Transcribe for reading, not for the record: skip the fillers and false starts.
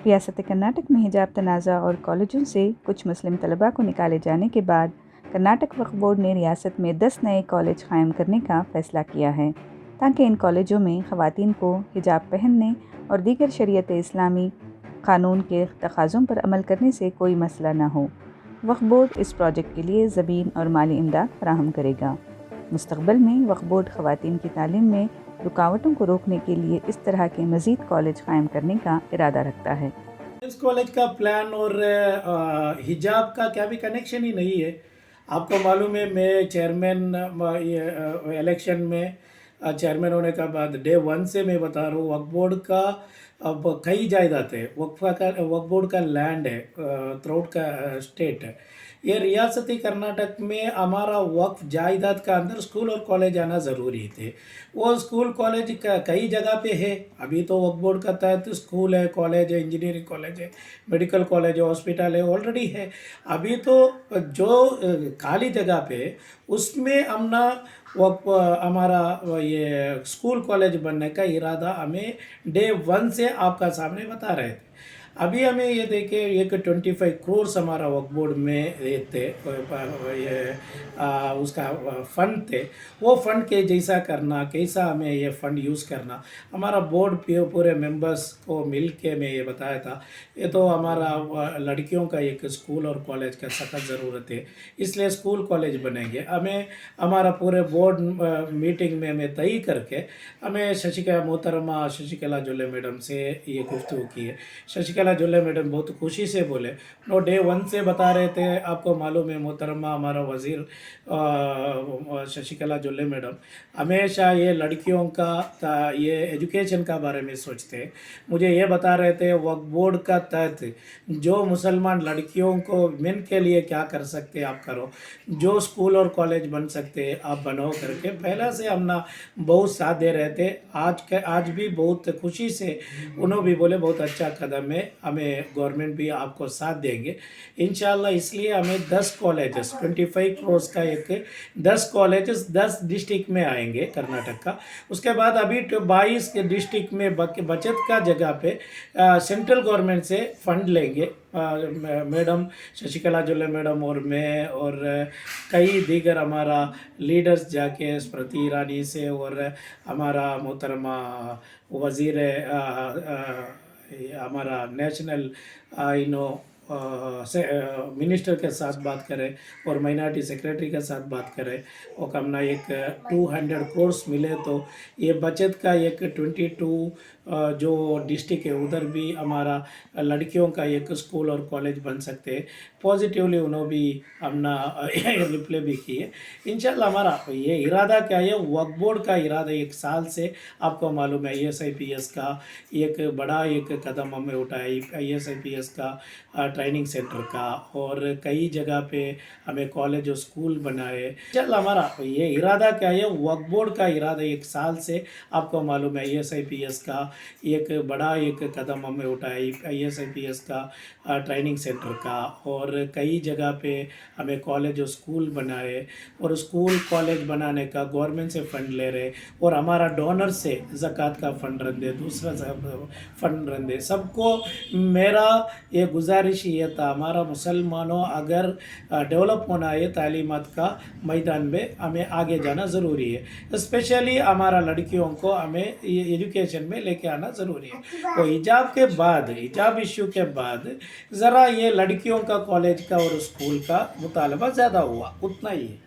रियासत कर्नाटक में हिजाब तनाज़ा और कॉलेजों से कुछ मुस्लिम तलबा को निकाले जाने के बाद कर्नाटक वक्फ बोर्ड ने रियासत में 10 नए कॉलेज कायम करने का फ़ैसला किया है ताकि इन कॉलेजों में ख़वातीन को हिजाब पहनने और दीगर शरीयत इस्लामी क़ानून के तकाज़ों पर अमल करने से कोई मसला न हो। वक्फ बोर्ड इस प्रोजेक्ट के लिए ज़मीन और माली इमदाद फराहम करेगा। मुस्तक़बिल में वक्फ बोर्ड ख़वातीन की तालीम में रुकावटों को रोकने के लिए इस तरह के मज़ीद कॉलेज कायम करने का इरादा रखता है। इस कॉलेज का प्लान और हिजाब का क्या भी कनेक्शन ही नहीं है। आपको मालूम है, मैं चेयरमैन ये इलेक्शन में चेयरमैन होने का बाद डे वन से मैं बता रहा हूँ, वक्फ बोर्ड का अब कई जायदाद है, वक्फ बोर्ड का लैंड है थ्रू का स्टेट है। ये रियासती कर्नाटक में हमारा वक्फ जायदाद का अंदर स्कूल और कॉलेज आना ज़रूरी थे। वो स्कूल कॉलेज का कई जगह पे है। अभी तो वक्फ बोर्ड का तहत स्कूल है, कॉलेज है, इंजीनियरिंग कॉलेज है, मेडिकल कॉलेज है, हॉस्पिटल है, ऑलरेडी है। अभी तो जो खाली जगह पे उसमें हम ना वक्फ हमारा ये स्कूल कॉलेज बनने का इरादा हमें डे वन से आपका सामने बता रहे थे। अभी हमें ये देखे एक 25 करोड़ हमारा वक्फ बोर्ड में थे, ये उसका फ़ंड थे। वो फ़ंड के जैसा करना, कैसा हमें ये फ़ंड यूज़ करना, हमारा बोर्ड पूरे मेंबर्स को मिल के मैं ये बताया था। ये तो हमारा लड़कियों का एक स्कूल और कॉलेज का सख्त ज़रूरत है, इसलिए स्कूल कॉलेज बनेंगे। हमें हमारा पूरे बोर्ड मीटिंग में हमें तय करके हमें मोहतरमा शशिकला जोले मैडम से ये गुफ्तगू की है। शशिकला जोले मैडम बहुत खुशी से बोले, नो डे वन से बता रहे थे। आपको मालूम है मोहतरमा हमारा वज़ीर शशिकला जोले मैडम हमेशा ये लड़कियों का ये एजुकेशन का बारे में सोचते हैं। मुझे ये बता रहे थे वक्फ बोर्ड का तहत जो मुसलमान लड़कियों को मेन के लिए क्या कर सकते आप करो, जो स्कूल और कॉलेज बन सकते आप बनाओ करके पहले से हम ना बहुत साथ दे रहे थे। आज भी बहुत खुशी से उन्होंने भी बोले बहुत अच्छा कदम है, हमें गवर्नमेंट भी आपको साथ देंगे इंशाल्लाह। इसलिए हमें 10 कॉलेजेस 25 करोड़ का एक 10 कॉलेजेस 10 डिस्ट्रिक्ट में आएंगे कर्नाटक का। उसके बाद अभी 22 के डिस्ट्रिक्ट में बचत का जगह पे सेंट्रल गवर्नमेंट से फंड लेंगे। मैडम शशिकला जोले मैडम और मैं और कई दीगर हमारा लीडर्स जाके स्मृति ईरानी से और हमारा मोहतरमा वज़ीर हमारा नेशनल मिनिस्टर के साथ बात करें और माइनॉरिटी सेक्रेटरी के साथ बात करें और हमने एक 200 करोड़ मिले तो ये बचत का एक 22 जो डिस्ट्रिक्ट है उधर भी हमारा लड़कियों का एक स्कूल और कॉलेज बन सकते हैं। पॉजिटिवली उन्होंने भी हमने रिप्लाई भी किए। इंशाल्लाह हमारा ये इरादा क्या है, वक्फ बोर्ड का इरादा एक साल से आपको मालूम है IAS-IPS का एक बड़ा एक कदम हमें उठाया। IAS-IPS का ट्रेनिंग सेंटर का और कई जगह पे हमें कॉलेज और स्कूल बनाए। चल हमारा ये इरादा क्या है, वक्फ बोर्ड का इरादा एक साल से आपको मालूम है IAS-IPS का एक बड़ा एक कदम हमें उठाया। IAS-IPS का ट्रेनिंग सेंटर का और कई जगह पे हमें कॉलेज और स्कूल बनाए और स्कूल कॉलेज बनाने का गवर्नमेंट से फ़ंड ले रहे और हमारा डोनर से ज़कात का फ़ंड रन दे, दूसरा फ़ंड रन दे। सबको मेरा ये गुजारिश ये था, हमारा मुसलमानों अगर डेवलप होना है तालीमात का मैदान में हमें आगे जाना ज़रूरी है। स्पेशली हमारा लड़कियों को हमें एजुकेशन में लेके आना ज़रूरी है। और हिजाब के बाद, हिजाब इश्यू के बाद ज़रा ये लड़कियों का कॉलेज का और स्कूल का मुतालबा ज़्यादा हुआ, उतना ही है।